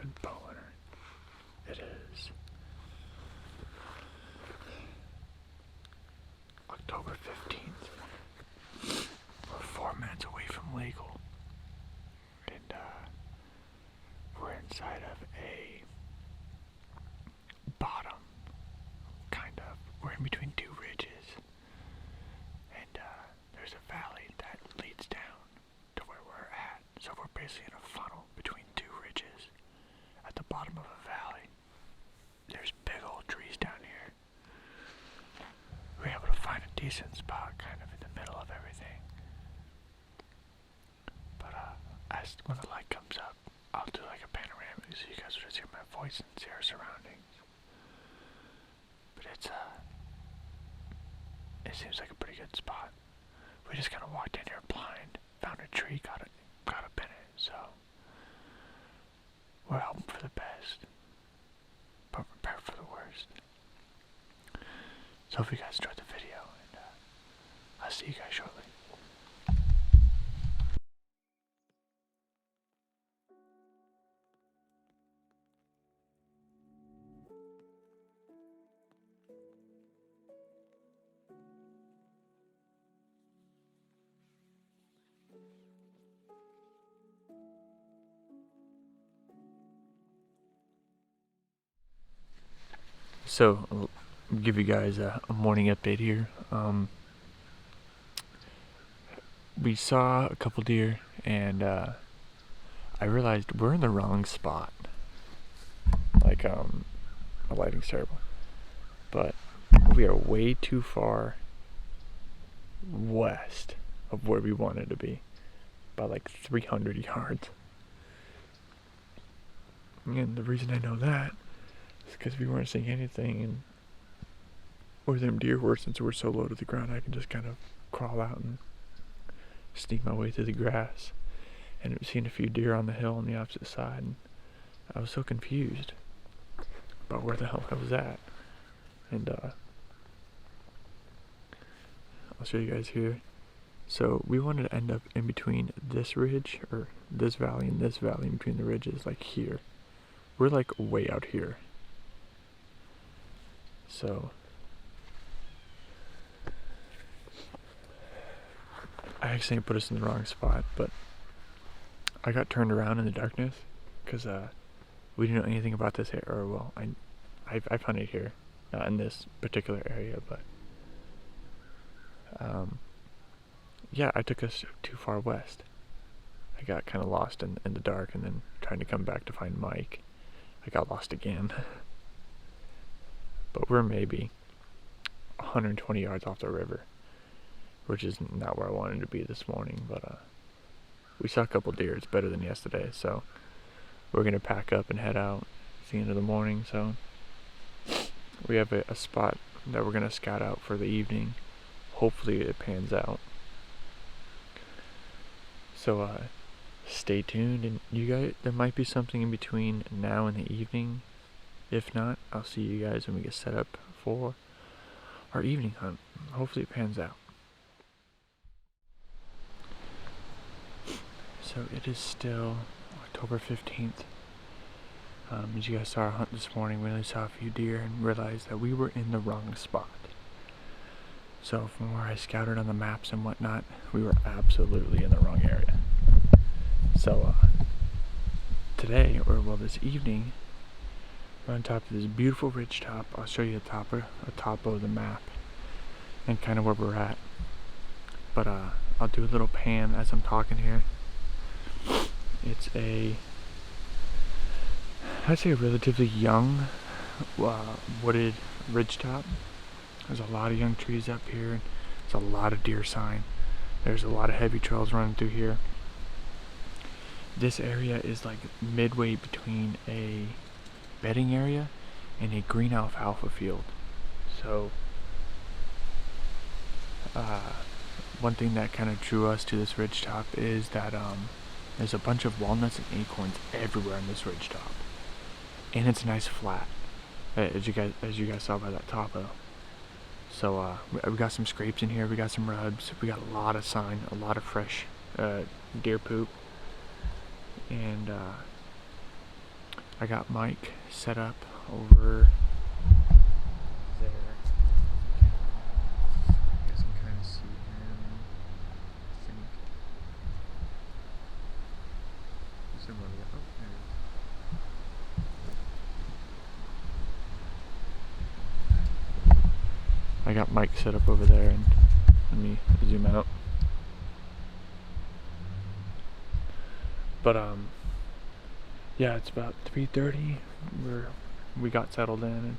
avid bow hunter. It is October 15th. We're 4 minutes away from legal. And we're inside of a bottom, kind of. We're in between two ridges. And there's a valley that leads down to where we're at. So we're basically in a funnel between two ridges at the bottom of a valley. There's big old trees down here. We're able to find a decent spot kind of in the middle of everything. But as when the light comes up, I'll do like a panoramic so you guys will just hear my voice and see our surroundings. But it seems like a pretty good spot. We just kind of walked in here blind, found a tree, got up in it, so we're hoping for the best, but prepared for the worst. So if you guys enjoyed the video, and I'll see you guys shortly. So, I'll give you guys a morning update here. We saw a couple deer, and I realized we're in the wrong spot. Like, my lighting's terrible. But we are way too far west of where we wanted to be. By like 300 yards. And the reason I know that because we weren't seeing anything, and where them deer were, since we're so low to the ground, I can just kind of crawl out and sneak my way through the grass. And I've seen a few deer on the hill on the opposite side, and I was so confused about where the hell I was at. And I'll show you guys here. So we wanted to end up in between this ridge, or this valley and this valley, in between the ridges, like here. We're like way out here. So I accidentally put us in the wrong spot, but I got turned around in the darkness because we didn't know anything about this area. Or well, I've hunted here, not in this particular area, but yeah, I took us too far west. I got kind of lost in the dark, and then trying to come back to find Mike, I got lost again. But we're maybe 120 yards off the river, which is not where I wanted to be this morning, but we saw a couple deer. It's better than yesterday, so we're gonna pack up and head out. It's the end of the morning, so we have a spot that we're gonna scout out for the evening. Hopefully it pans out. So stay tuned, and you guys, there might be something in between now and the evening. If not, I'll see you guys when we get set up for our evening hunt. Hopefully it pans out. So it is still October 15th. As you guys saw our hunt this morning, we only saw a few deer and realized that we were in the wrong spot. So from where I scouted on the maps and whatnot, we were absolutely in the wrong area. So today, or well this evening, we're on top of this beautiful ridge top. I'll show you a topo of the map and kind of where we're at. But I'll do a little pan as I'm talking here. It's I'd say a relatively young wooded ridge top. There's a lot of young trees up here. There's a lot of deer sign. There's a lot of heavy trails running through here. This area is like midway between a bedding area and a green alfalfa field. So one thing that kind of drew us to this ridge top is that there's a bunch of walnuts and acorns everywhere on this ridge top, and it's nice flat, as you guys saw by that topo. So we got some scrapes in here, we got some rubs, we got a lot of sign, a lot of fresh deer poop, and I got Mike set up over there. You guys can kind of see him. I think. Somewhere we got. Oh, there he is. I got Mike set up over there, and let me zoom out. But yeah, it's about 3:30. We got settled in,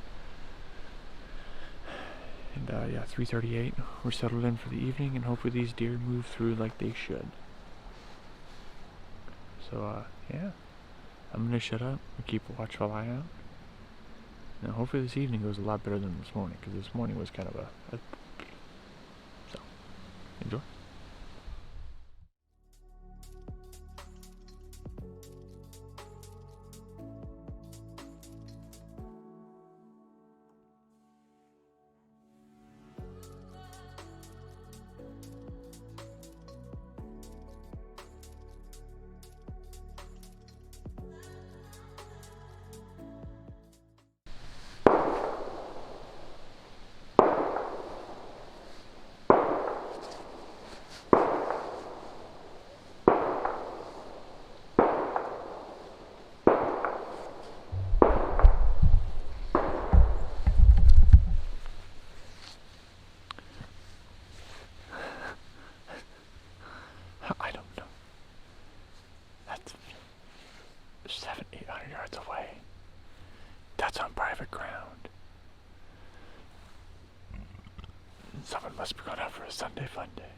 and yeah, 3:38. We're settled in for the evening, and hopefully these deer move through like they should. So yeah, I'm gonna shut up and keep a watchful eye out. Now hopefully this evening goes a lot better than this morning, because this morning was kind of a so enjoy. I don't know. That's 700-800 yards away. That's on private ground. Someone must be going out for a Sunday fun day.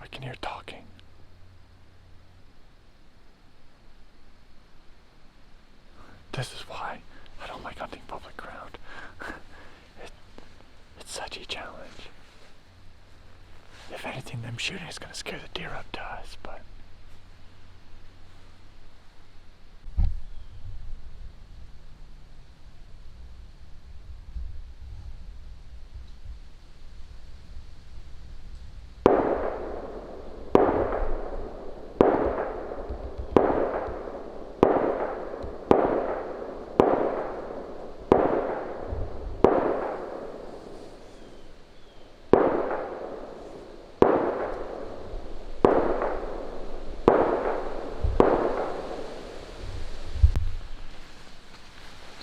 I can hear talking. This is why I don't like hunting public ground. It's such a challenge. If anything, them shooting is gonna scare the deer up to us, but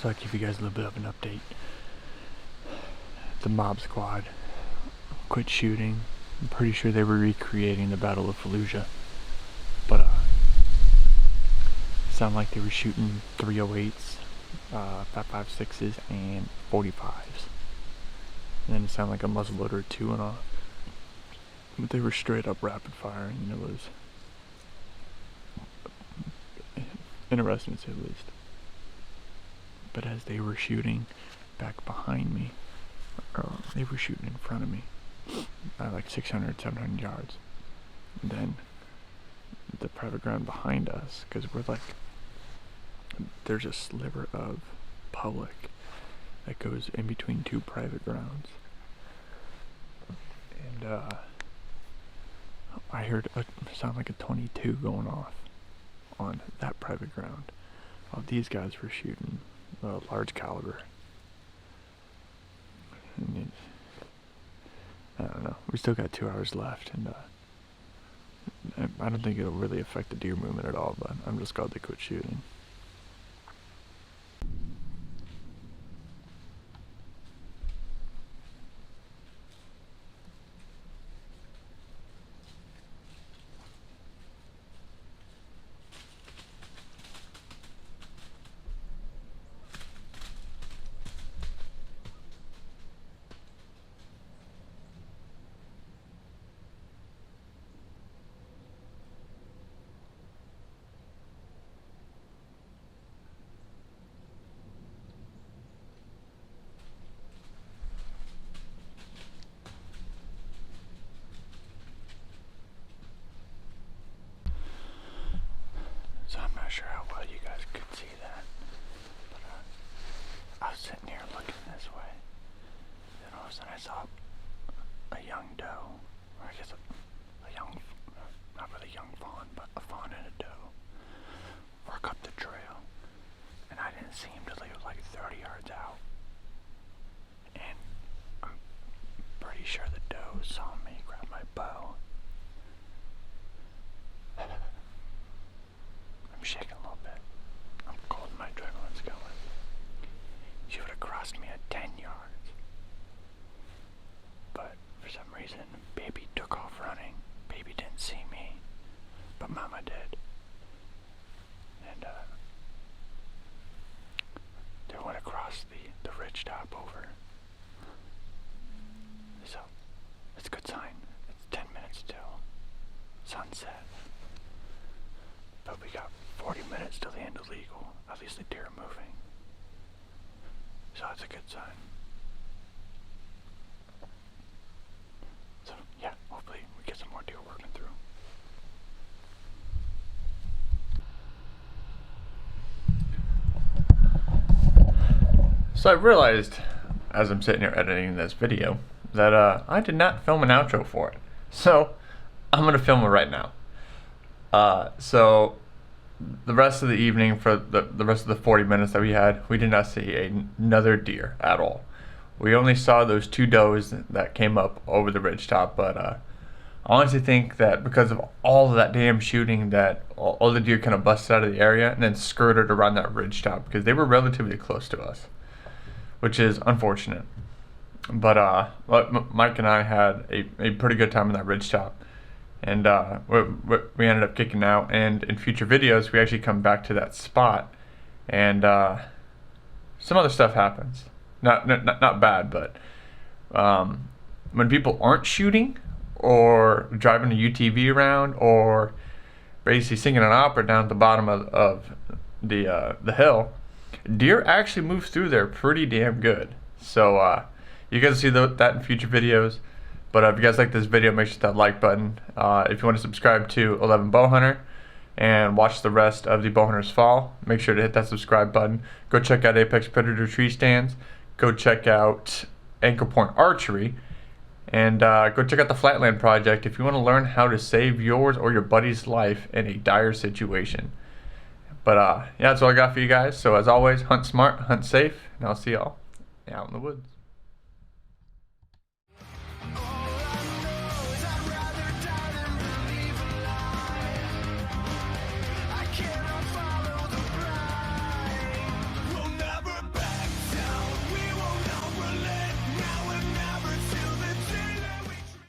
so I'll give you guys a little bit of an update. The mob squad quit shooting. I'm pretty sure they were recreating the Battle of Fallujah, but sounded like they were shooting 308s, 5.56s, and 45s. And then it sounded like a muzzleloader or two and all. But they were straight up rapid firing, and it was interesting to say the least. But as they were shooting back behind me, or they were shooting in front of me, like 600, 700 yards. And then the private ground behind us, because we're like, there's a sliver of public that goes in between two private grounds. And I heard a sound like a 22 going off on that private ground, while these guys were shooting large caliber. And I don't know. We still got 2 hours left, and I don't think it'll really affect the deer movement at all. But I'm just glad they quit shooting. So I'm not sure how well you guys could see that, but I was sitting here looking this way, and all of a sudden I saw a young doe, or I guess a young, not really young fawn, but a fawn and a doe, we got 40 minutes till the end of legal. At least the deer are moving. So that's a good sign. So yeah, hopefully we get some more deer working through. So I realized, as I'm sitting here editing this video, that I did not film an outro for it. So I'm gonna film it right now. So the rest of the evening, for the rest of the 40 minutes that we had, we did not see another deer at all. We only saw those 2 does that came up over the ridgetop, but I honestly think that because of all of that damn shooting, that all the deer kind of busted out of the area and then skirted around that ridgetop because they were relatively close to us, which is unfortunate. But Mike and I had a pretty good time on that ridgetop. And we ended up kicking out, and in future videos we actually come back to that spot, and some other stuff happens. Not bad, but when people aren't shooting or driving a UTV around or basically singing an opera down at the bottom of the hill, deer actually move through there pretty damn good. So you guys see that in future videos. But if you guys like this video, make sure to hit that like button. If you want to subscribe to 11 Bowhunter and watch the rest of the Bowhunters fall, make sure to hit that subscribe button. Go check out Apex Predator Treestands. Go check out Anchor Point Archery. And go check out the Flatland Project if you want to learn how to save yours or your buddy's life in a dire situation. But yeah, that's all I got for you guys. So as always, hunt smart, hunt safe, and I'll see y'all out in the woods.